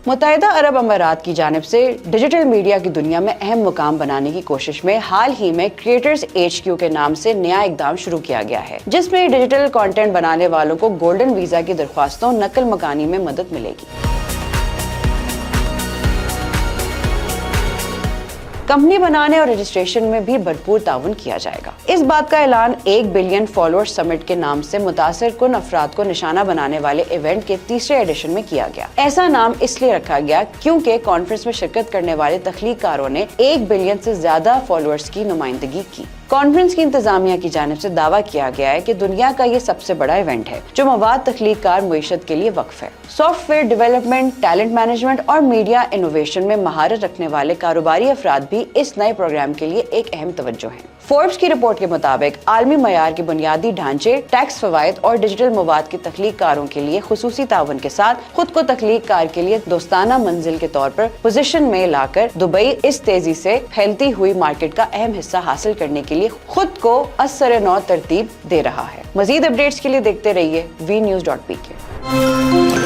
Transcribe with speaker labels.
Speaker 1: متحدہ عرب امارات کی جانب سے ڈیجیٹل میڈیا کی دنیا میں اہم مقام بنانے کی کوشش میں حال ہی میں کریٹرز HQ کے نام سے نیا اقدام شروع کیا گیا ہے، جس میں ڈیجیٹل کانٹینٹ بنانے والوں کو گولڈن ویزا کی درخواستوں نقل مکانی میں مدد ملے گی۔ کمپنی بنانے اور رجسٹریشن میں بھی بھرپور تعاون کیا جائے گا۔ اس بات کا اعلان 1 بلین فالوورز سمٹ کے نام سے متاثر کن افراد کو نشانہ بنانے والے ایونٹ کے تیسرے ایڈیشن میں کیا گیا۔ ایسا نام اس لیے رکھا گیا کیونکہ کانفرنس میں شرکت کرنے والے تخلیق کاروں نے 1 بلین سے زیادہ فالوورز کی نمائندگی کی۔ کانفرنس کی انتظامیہ کی جانب سے دعویٰ کیا گیا ہے کہ دنیا کا یہ سب سے بڑا ایونٹ ہے جو مواد تخلیق کار معیشت کے لیے وقف ہے۔ Soft where development, talent management اور میڈیا انوویشن میں مہارت رکھنے والے کاروباری افراد بھی اس نئے پروگرام کے لیے ایک اہم توجہ ہیں۔ فوربس کی رپورٹ کے مطابق عالمی معیار کے بنیادی ڈھانچے، ٹیکس فوائد اور ڈیجیٹل مواد کی تخلیق کاروں کے لیے خصوصی تعاون کے ساتھ خود کو تخلیق کار کے لیے دوستانہ منزل کے طور پر پوزیشن میں لا کر دبئی اس تیزی سے پھیلتی ہوئی مارکیٹ کا اہم حصہ حاصل کرنے کے لیے خود کو ازسر نو ترتیب دے رہا ہے۔ مزید اپڈیٹس کے لیے دیکھتے رہیے VNews.pk۔